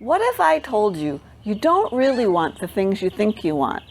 What if I told you you don't really want the things you think you want?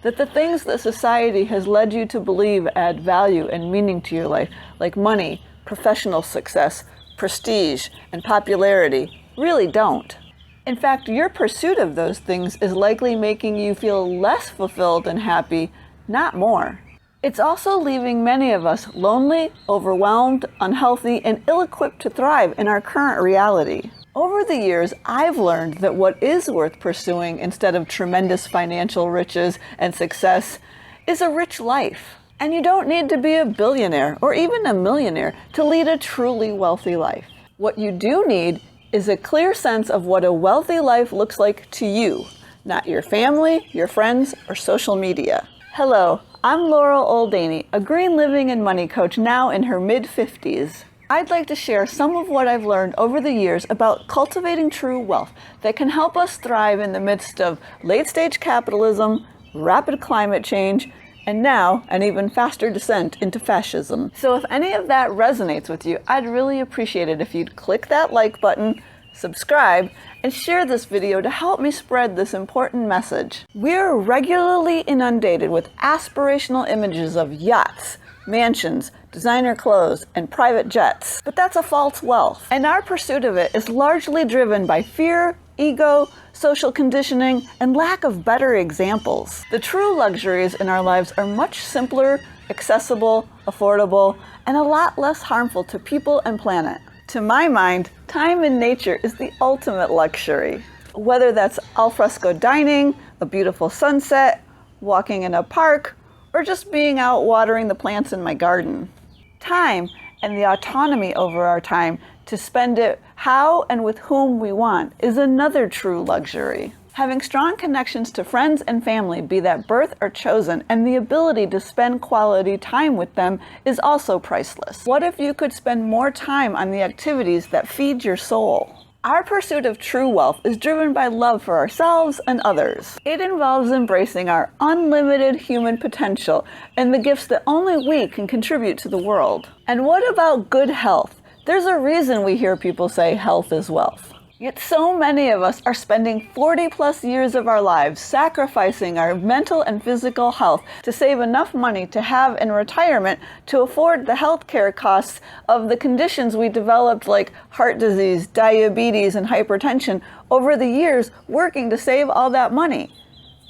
That the things that society has led you to believe add value and meaning to your life, like money, professional success, prestige, and popularity, really don't. In fact, your pursuit of those things is likely making you feel less fulfilled and happy, not more. It's also leaving many of us lonely, overwhelmed, unhealthy, and ill-equipped to thrive in our current reality. Over the years, I've learned that what is worth pursuing instead of tremendous financial riches and success is a rich life. And you don't need to be a billionaire or even a millionaire to lead a truly wealthy life. What you do need is a clear sense of what a wealthy life looks like to you, not your family, your friends, or social media. Hello, I'm Laurel Oldaney, a green living and money coach now in her mid-50s. I'd like to share some of what I've learned over the years about cultivating true wealth that can help us thrive in the midst of late-stage capitalism, rapid climate change, and now an even faster descent into fascism. So if any of that resonates with you, I'd really appreciate it if you'd click that like button, subscribe, and share this video to help me spread this important message. We're regularly inundated with aspirational images of yachts, mansions, designer clothes, and private jets. But that's a false wealth. And our pursuit of it is largely driven by fear, ego, social conditioning, and lack of better examples. The true luxuries in our lives are much simpler, accessible, affordable, and a lot less harmful to people and planet. To my mind, time in nature is the ultimate luxury. Whether that's alfresco dining, a beautiful sunset, walking in a park, or just being out watering the plants in my garden. Time and the autonomy over our time to spend it how and with whom we want is another true luxury. Having strong connections to friends and family, be that birth or chosen, and the ability to spend quality time with them is also priceless. What if you could spend more time on the activities that feed your soul? Our pursuit of true wealth is driven by love for ourselves and others. It involves embracing our unlimited human potential and the gifts that only we can contribute to the world. And what about good health? There's a reason we hear people say health is wealth. Yet so many of us are spending 40+ years of our lives sacrificing our mental and physical health to save enough money to have in retirement to afford the healthcare costs of the conditions we developed like heart disease, diabetes, and hypertension over the years working to save all that money.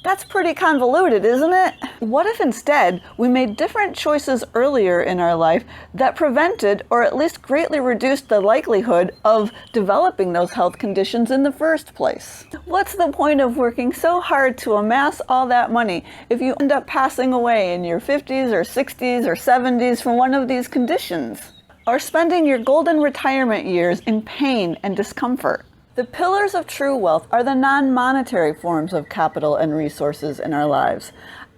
That's pretty convoluted, isn't it? What if instead we made different choices earlier in our life that prevented or at least greatly reduced the likelihood of developing those health conditions in the first place? What's the point of working so hard to amass all that money if you end up passing away in your 50s or 60s or 70s from one of these conditions? Or spending your golden retirement years in pain and discomfort? The pillars of true wealth are the non-monetary forms of capital and resources in our lives.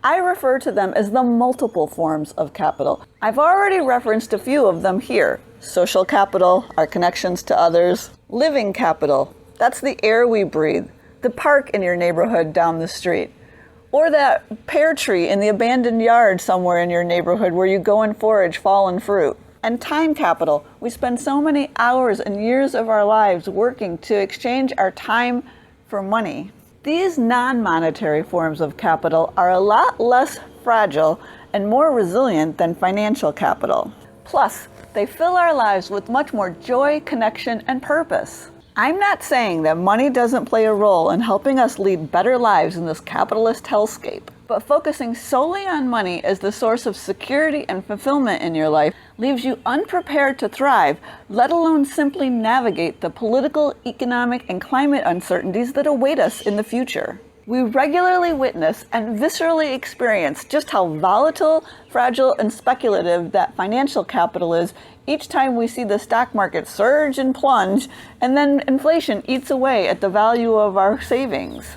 I refer to them as the multiple forms of capital. I've already referenced a few of them here. Social capital, our connections to others. Living capital, that's the air we breathe. The park in your neighborhood down the street. Or that pear tree in the abandoned yard somewhere in your neighborhood where you go and forage fallen fruit. And time capital. We spend so many hours and years of our lives working to exchange our time for money. These non-monetary forms of capital are a lot less fragile and more resilient than financial capital. Plus, they fill our lives with much more joy, connection, and purpose. I'm not saying that money doesn't play a role in helping us lead better lives in this capitalist hellscape. But focusing solely on money as the source of security and fulfillment in your life leaves you unprepared to thrive, let alone simply navigate the political, economic, and climate uncertainties that await us in the future. We regularly witness and viscerally experience just how volatile, fragile, and speculative that financial capital is each time we see the stock market surge and plunge, and then inflation eats away at the value of our savings.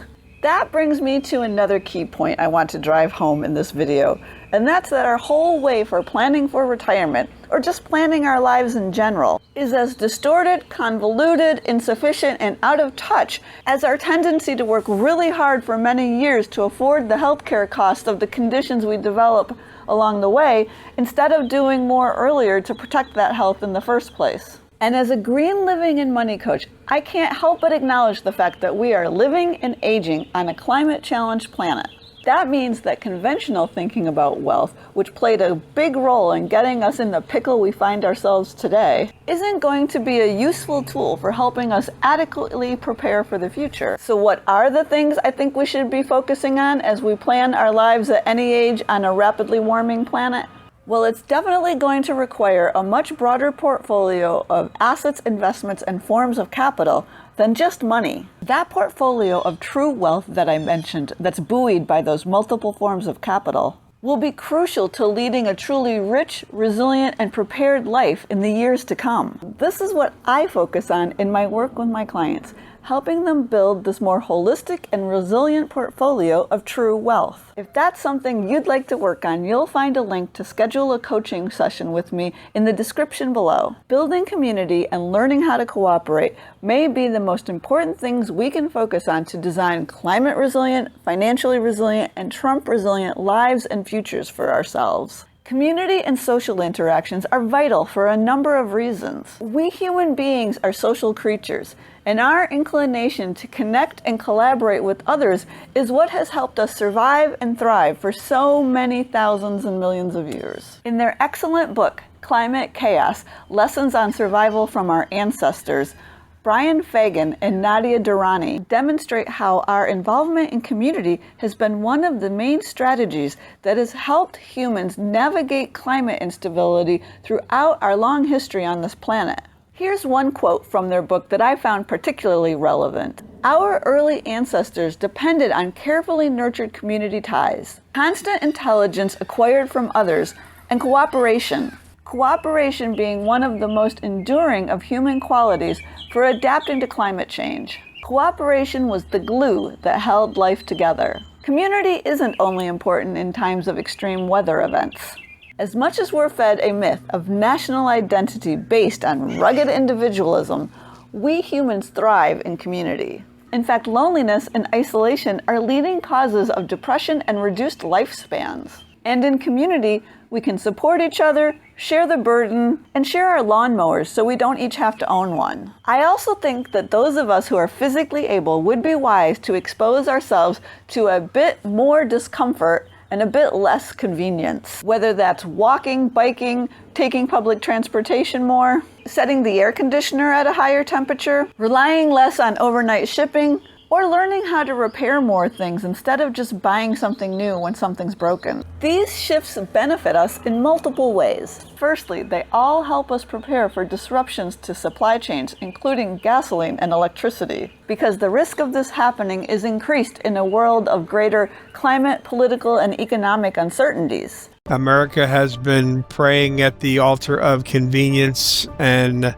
That brings me to another key point I want to drive home in this video, and that's that our whole way for planning for retirement, or just planning our lives in general, is as distorted, convoluted, insufficient, and out of touch as our tendency to work really hard for many years to afford the healthcare costs of the conditions we develop along the way, instead of doing more earlier to protect that health in the first place. And as a green living and money coach, I can't help but acknowledge the fact that we are living and aging on a climate-challenged planet. That means that conventional thinking about wealth, which played a big role in getting us in the pickle we find ourselves today, isn't going to be a useful tool for helping us adequately prepare for the future. So what are the things I think we should be focusing on as we plan our lives at any age on a rapidly warming planet? Well, it's definitely going to require a much broader portfolio of assets, investments, and forms of capital than just money. That portfolio of true wealth that I mentioned, that's buoyed by those multiple forms of capital, will be crucial to leading a truly rich, resilient, and prepared life in the years to come. This is what I focus on in my work with my clients, helping them build this more holistic and resilient portfolio of true wealth. If that's something you'd like to work on, you'll find a link to schedule a coaching session with me in the description below. Building community and learning how to cooperate may be the most important things we can focus on to design climate resilient, financially resilient, and Trump resilient lives and futures for ourselves. Community and social interactions are vital for a number of reasons. We human beings are social creatures, and our inclination to connect and collaborate with others is what has helped us survive and thrive for so many thousands and millions of years. In their excellent book, Climate Chaos: Lessons on Survival from Our Ancestors, Brian Fagan and Nadia Durrani demonstrate how our involvement in community has been one of the main strategies that has helped humans navigate climate instability throughout our long history on this planet. Here's one quote from their book that I found particularly relevant. Our early ancestors depended on carefully nurtured community ties, constant intelligence acquired from others, and cooperation. Cooperation being one of the most enduring of human qualities for adapting to climate change. Cooperation was the glue that held life together. Community isn't only important in times of extreme weather events. As much as we're fed a myth of national identity based on rugged individualism, we humans thrive in community. In fact, loneliness and isolation are leading causes of depression and reduced lifespans. And in community, we can support each other, share the burden, and share our lawnmowers so we don't each have to own one. I also think that those of us who are physically able would be wise to expose ourselves to a bit more discomfort and a bit less convenience. Whether that's walking, biking, taking public transportation more, setting the air conditioner at a higher temperature, relying less on overnight shipping, or learning how to repair more things instead of just buying something new when something's broken. These shifts benefit us in multiple ways. Firstly, they all help us prepare for disruptions to supply chains, including gasoline and electricity, because the risk of this happening is increased in a world of greater climate, political, and economic uncertainties. America has been praying at the altar of convenience and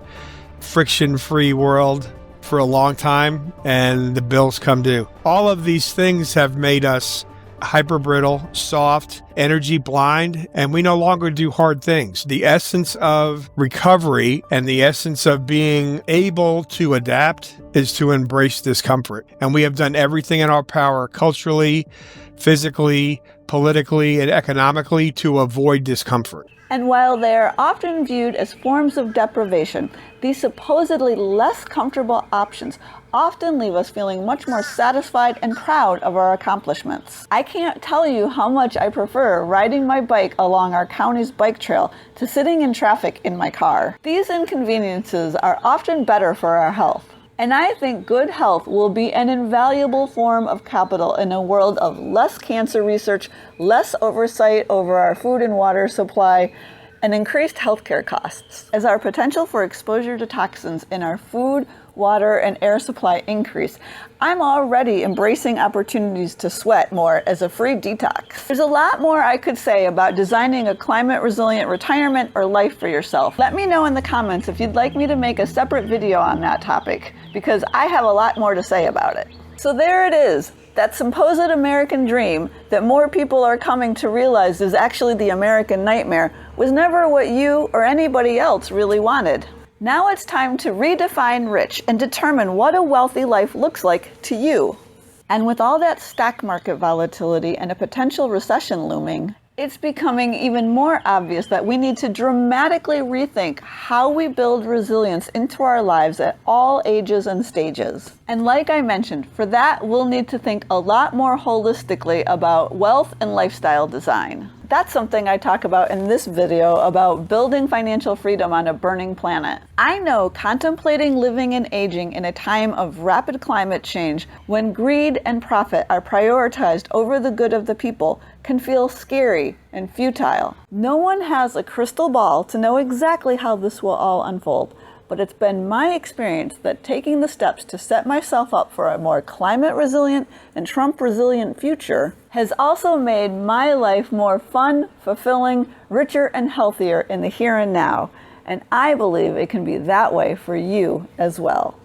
friction-free world for a long time, and the bills come due. All of these things have made us hyper-brittle, soft, energy blind, and we no longer do hard things. The essence of recovery and the essence of being able to adapt is to embrace discomfort. And we have done everything in our power culturally, physically, politically, and economically to avoid discomfort. And while they are often viewed as forms of deprivation, these supposedly less comfortable options often leave us feeling much more satisfied and proud of our accomplishments. I can't tell you how much I prefer riding my bike along our county's bike trail to sitting in traffic in my car. These inconveniences are often better for our health. And I think good health will be an invaluable form of capital in a world of less cancer research, less oversight over our food and water supply, and increased healthcare costs. As our potential for exposure to toxins in our food, water, and air supply increase, I'm already embracing opportunities to sweat more as a free detox. There's a lot more I could say about designing a climate-resilient retirement or life for yourself. Let me know in the comments if you'd like me to make a separate video on that topic, because I have a lot more to say about it. So there it is. That supposed American dream that more people are coming to realize is actually the American nightmare was never what you or anybody else really wanted. Now it's time to redefine rich and determine what a wealthy life looks like to you. And with all that stock market volatility and a potential recession looming, It's becoming even more obvious that we need to dramatically rethink how we build resilience into our lives at all ages and stages. And like I mentioned, for that, we'll need to think a lot more holistically about wealth and lifestyle design. That's something I talk about in this video about building financial freedom on a burning planet. I know contemplating living and aging in a time of rapid climate change, when greed and profit are prioritized over the good of the people, can feel scary and futile. No one has a crystal ball to know exactly how this will all unfold, but it's been my experience that taking the steps to set myself up for a more climate resilient and Trump resilient future has also made my life more fun, fulfilling, richer, and healthier in the here and now. And I believe it can be that way for you as well.